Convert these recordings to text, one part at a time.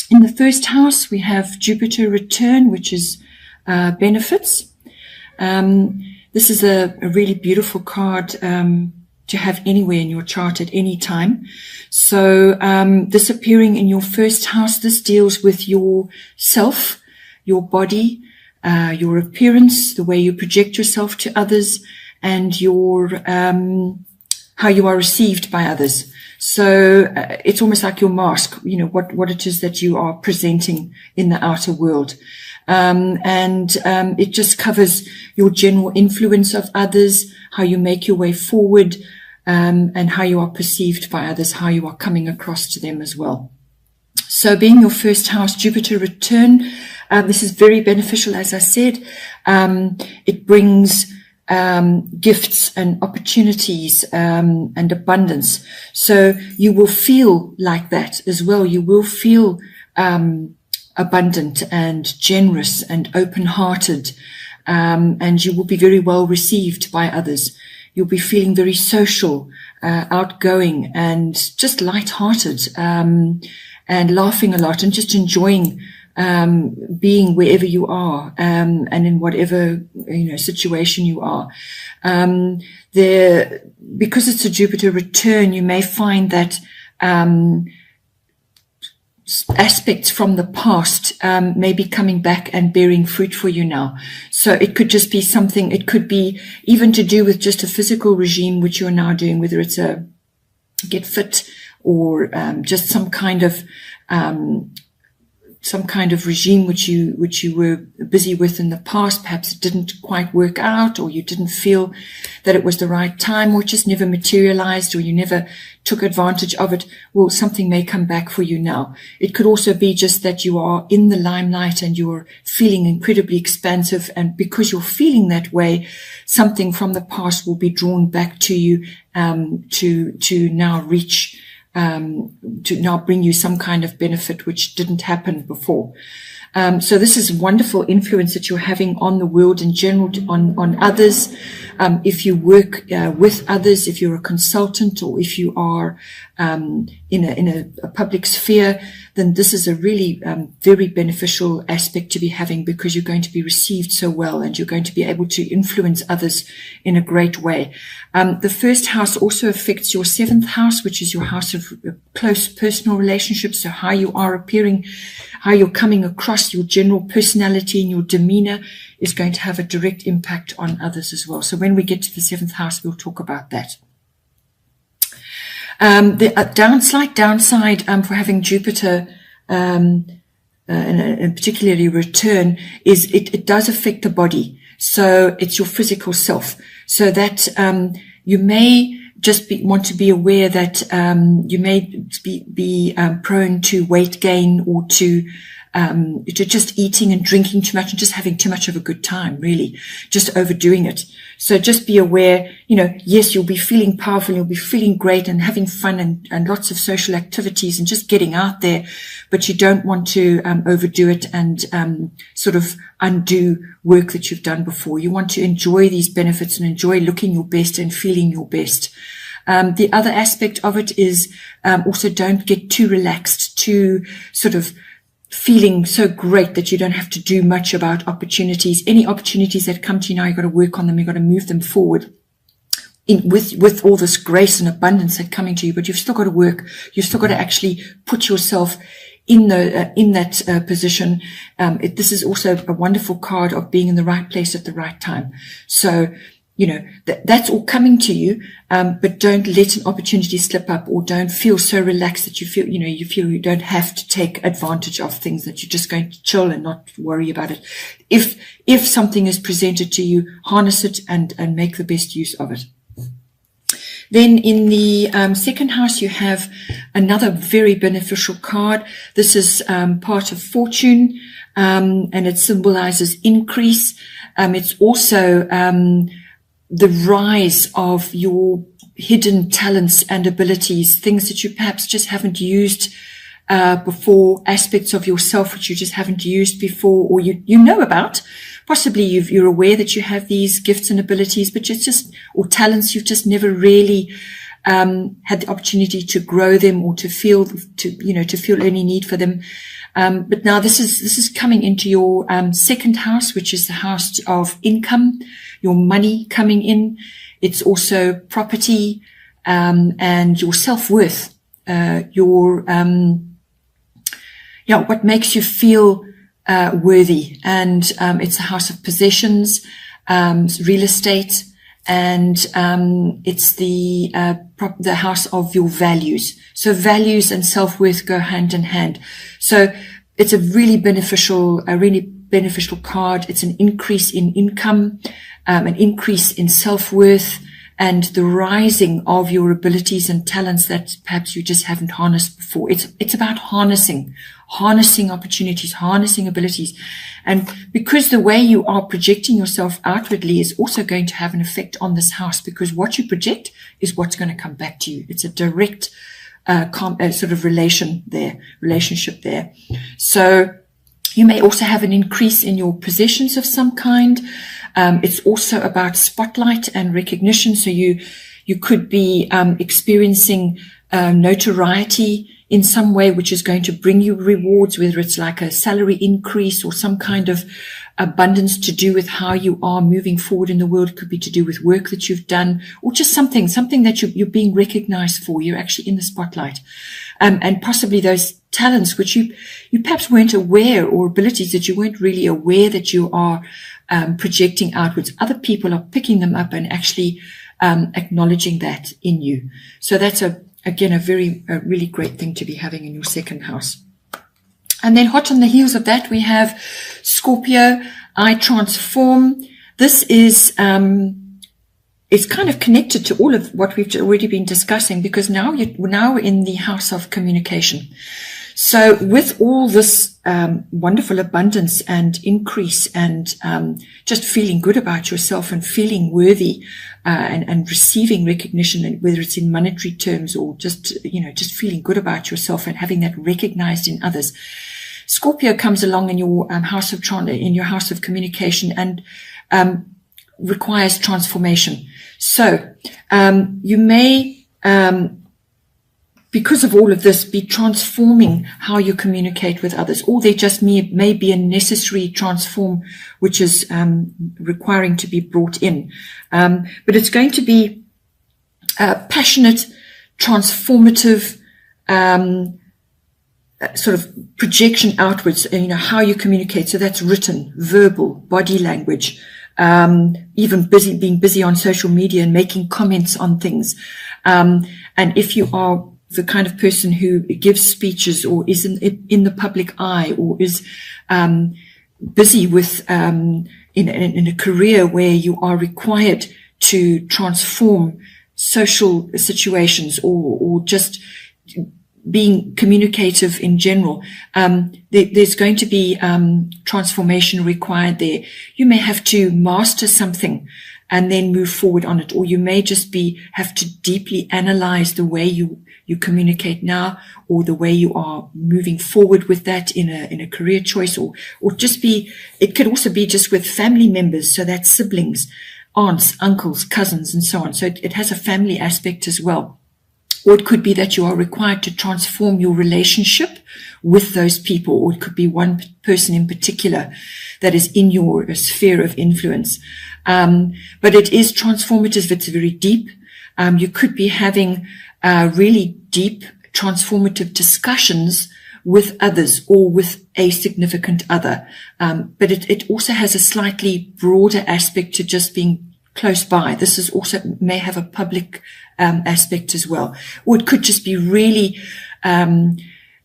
In the first house, we have Jupiter return, which is benefits. This is a really beautiful card to have anywhere in your chart at any time. So this appearing in your first house, this deals with your self, your body, your appearance, the way you project yourself to others, and your how you are received by others. So it's almost like your mask, you know, what it is that you are presenting in the outer world. It just covers your general influence of others, how you make your way forward, and how you are perceived by others, how you are coming across to them as well. So being your first house, Jupiter return, this is very beneficial, as I said. It brings gifts and opportunities and abundance. So you will feel like that as well. You will feel abundant and generous and open-hearted, and you will be very well received by others. You'll be feeling very social, outgoing, and just light-hearted, and laughing a lot and just enjoying being wherever you are, and in whatever, you know, situation you are. Because it's a Jupiter return, you may find that aspects from the past may be coming back and bearing fruit for you now. So it could just be something, it could be even to do with just a physical regime which you're now doing, whether it's a get fit or just some kind of regime which you were busy with in the past. Perhaps it didn't quite work out, or you didn't feel that it was the right time, or it just never materialized, or you never took advantage of it. Well, something may come back for you now. It could also be just that you are in the limelight and you're feeling incredibly expansive, and because you're feeling that way, something from the past will be drawn back to you to now reach to now bring you some kind of benefit which didn't happen before. So this is wonderful influence that you're having on the world in general, on others. If you work with others, if you're a consultant, or if you are in a public sphere, then this is a really very beneficial aspect to be having, because you're going to be received so well and you're going to be able to influence others in a great way. The first house also affects your seventh house, which is your house of close personal relationships. So how you are appearing, how you're coming across, your general personality and your demeanor is going to have a direct impact on others as well. So when we get to the seventh house, we'll talk about that. The slight downside for having Jupiter and particularly return is it does affect the body. So it's your physical self. So that you may just want to be aware that you may be prone to weight gain, or to just eating and drinking too much and just having too much of a good time, really, just overdoing it. So just be aware, yes, you'll be feeling powerful, you'll be feeling great and having fun and lots of social activities and just getting out there, but you don't want to overdo it and sort of undo work that you've done before. You want to enjoy these benefits and enjoy looking your best and feeling your best. The other aspect of it is also don't get too relaxed, too sort of feeling so great that you don't have to do much about opportunities. Any opportunities that come to you now, you've got to work on them, you've got to move them forward with all this grace and abundance that's coming to you, but you've still got to work. You've still got to actually put yourself in that position. This is also a wonderful card of being in the right place at the right time. So that's all coming to you, but don't let an opportunity slip up, or don't feel so relaxed that you feel you don't have to take advantage of things, that you're just going to chill and not worry about it. If something is presented to you, harness it and make the best use of it. Then in the second house, you have another very beneficial card. This is part of fortune, and it symbolizes increase. It's also the rise of your hidden talents and abilities, things that you perhaps just haven't used before, aspects of yourself which you just haven't used before, or you know about. Possibly you're aware that you have these gifts and abilities, but or talents you've just never really had the opportunity to grow them or to feel any need for them. But now this is coming into your second house, which is the house of income, your money coming in. It's also property, and your self-worth, what makes you feel worthy. And it's a house of possessions, real estate, and it's the house of your values. So values and self-worth go hand in hand. So it's a really beneficial card. It's an increase in income, an increase in self-worth, and the rising of your abilities and talents that perhaps you just haven't harnessed before. It's about harnessing opportunities, harnessing abilities. And because the way you are projecting yourself outwardly is also going to have an effect on this house, because what you project is what's going to come back to you. It's a direct sort of relationship there. So you may also have an increase in your possessions of some kind. It's also about spotlight and recognition. So you could be experiencing notoriety in some way, which is going to bring you rewards, whether it's like a salary increase or some kind of abundance to do with how you are moving forward in the world. It could be to do with work that you've done, or just something that you're being recognized for. You're actually in the spotlight. And possibly those talents which you perhaps weren't aware, or abilities that you weren't really aware that you are projecting outwards. Other people are picking them up and actually acknowledging that in you. So that's a really great thing to be having in your second house. And then hot on the heels of that, we have Scorpio, I transform. This is it's kind of connected to all of what we've already been discussing, because now we're in the house of communication. So with all this wonderful abundance and increase, and just feeling good about yourself and feeling worthy, and receiving recognition, and whether it's in monetary terms or just feeling good about yourself and having that recognized in others, Scorpio comes along in your house of communication, and requires transformation. So you may because of all of this, be transforming how you communicate with others, or there just may be a necessary transform which is requiring to be brought in. But it's going to be passionate, transformative, sort of projection outwards, how you communicate. So that's written, verbal, body language, even being busy on social media and making comments on things. And if you are the kind of person who gives speeches or is in the public eye, or is busy with in a career where you are required to transform social situations, or just being communicative in general, there's going to be transformation required there. You may have to master something and then move forward on it, or you may just have to deeply analyze the way you communicate now, or the way you are moving forward with that in a career choice, or just it could also be just with family members. So that's siblings, aunts, uncles, cousins, and so on. So it has a family aspect as well. Or it could be that you are required to transform your relationship with those people, or it could be one person in particular that is in your sphere of influence. But it is transformative. It's very deep. You could be having really deep, transformative discussions with others, or with a significant other. But it also has a slightly broader aspect to just being close by. This is also may have a public aspect as well. Or it could just be really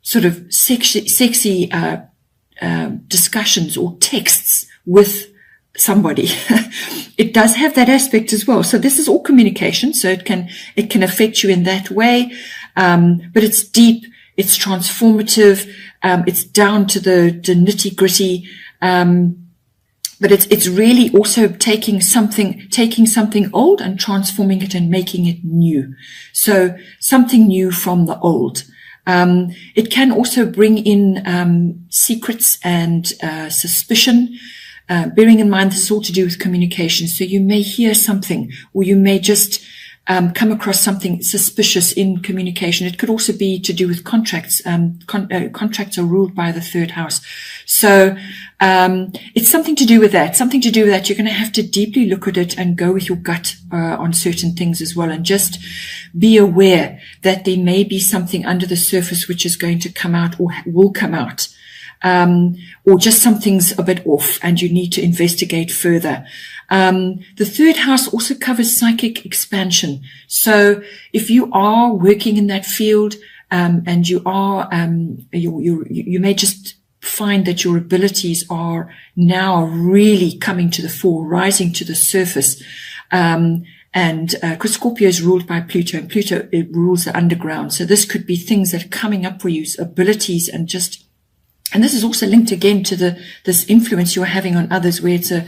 sort of sexy discussions or texts with somebody. It does have that aspect as well. So this is all communication. So it can affect you in that way. But it's deep, it's transformative, it's down to the nitty gritty. But it's really also taking something old and transforming it and making it new. So something new from the old. It can also bring in secrets and suspicion. Bearing in mind this is all to do with communication. So you may hear something, or you may just come across something suspicious in communication. It could also be to do with contracts. Contracts are ruled by the third house. So it's something to do with that. Something to do with that. You're going to have to deeply look at it and go with your gut on certain things as well, and just be aware that there may be something under the surface which is going to come out or will come out. Or just something's a bit off and you need to investigate further. The third house also covers psychic expansion. So if you are working in that field, and you are, you may just find that your abilities are now really coming to the fore, rising to the surface. Because Scorpio is ruled by Pluto, and Pluto, it rules the underground. So this could be things that are coming up for you, abilities, and this is also linked again to this influence you're having on others, where it's a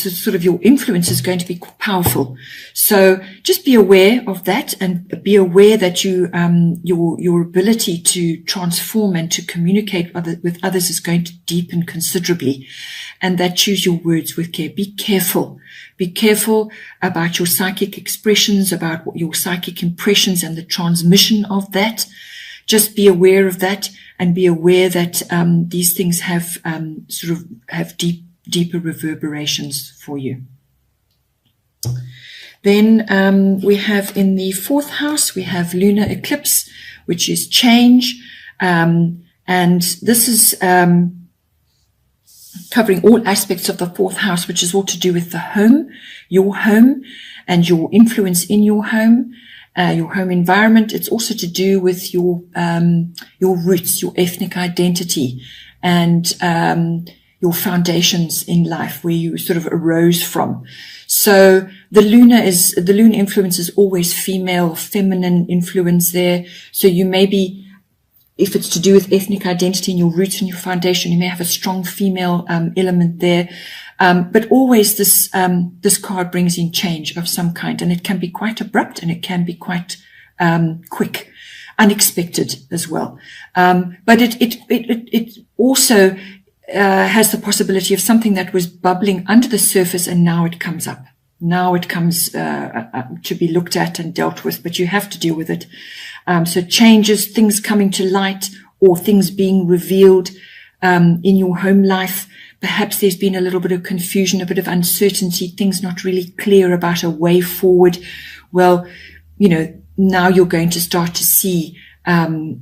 sort of, your influence is going to be powerful. So just be aware of that, and be aware that your ability to transform and to communicate with others is going to deepen considerably, and that choose your words with care. Be careful. Be careful about your psychic expressions, about your psychic impressions and the transmission of that. Just be aware of that, and be aware that these things have deeper reverberations for you. Then we have in the fourth house, we have lunar eclipse, which is change, and this is covering all aspects of the fourth house, which is all to do with the home, your home, and your influence in your home environment. It's also to do with your roots, your ethnic identity, and your foundations in life, where you sort of arose from. So the lunar influence is always female, feminine influence there. So you may be, if it's to do with ethnic identity and your roots and your foundation, you may have a strong female element there. But always this card brings in change of some kind, and it can be quite abrupt, and it can be quite quick, unexpected as well. But it also has the possibility of something that was bubbling under the surface, and now it comes up. Now it comes to be looked at and dealt with, but you have to deal with it. So changes, things coming to light, or things being revealed in your home life. Perhaps there's been a little bit of confusion, a bit of uncertainty, things not really clear about a way forward. Well, now you're going to start to see, what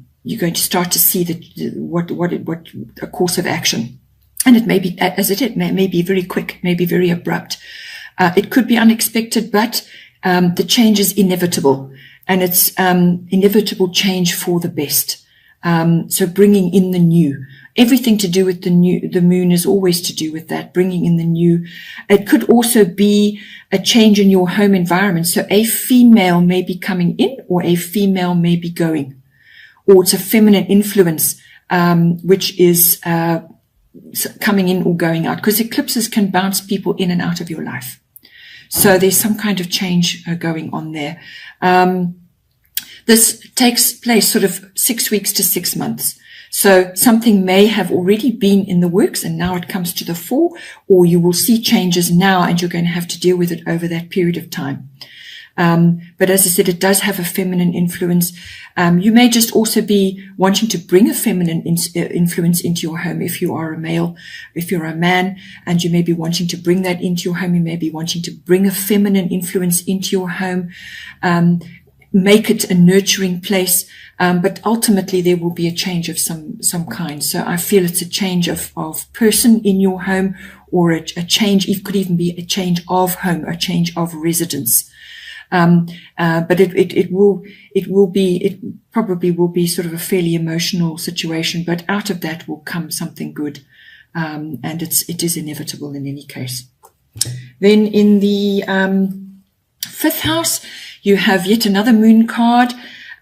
a course of action. And it may be, may be very quick, may be very abrupt. It could be unexpected, but the change is inevitable, and it's inevitable change for the best. So bringing in the new. Everything to do with the moon is always to do with that, bringing in the new. It could also be a change in your home environment. So a female may be coming in, or a female may be going, or it's a feminine influence, which is coming in or going out, because eclipses can bounce people in and out of your life. So there's some kind of change going on there. This takes place sort of 6 weeks to 6 months. So something may have already been in the works, and now it comes to the fore, or you will see changes now, and you're going to have to deal with it over that period of time. But as I said, it does have a feminine influence. You may just also be wanting to bring a feminine influence into your home if you are a male. If you're a man, and you may be wanting to bring that into your home, you may be wanting to bring a feminine influence into your home. Make it a nurturing place, but ultimately there will be a change of some kind. So I feel it's a change of person in your home, or a change. It could even be a change of home, a change of residence. But it probably will be sort of a fairly emotional situation, but out of that will come something good. And it is inevitable in any case. Then in the fifth house, you have yet another moon card.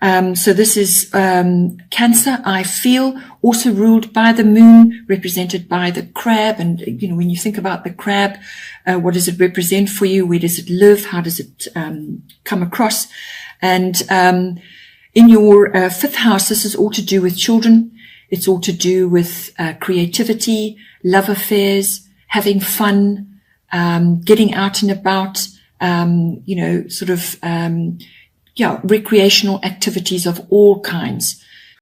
So this is Cancer, I feel, also ruled by the moon, represented by the crab. And, when you think about the crab, what does it represent for you? Where does it live? How does it come across? And in your fifth house, this is all to do with children. It's all to do with creativity, love affairs, having fun, getting out and about, recreational activities of all kinds.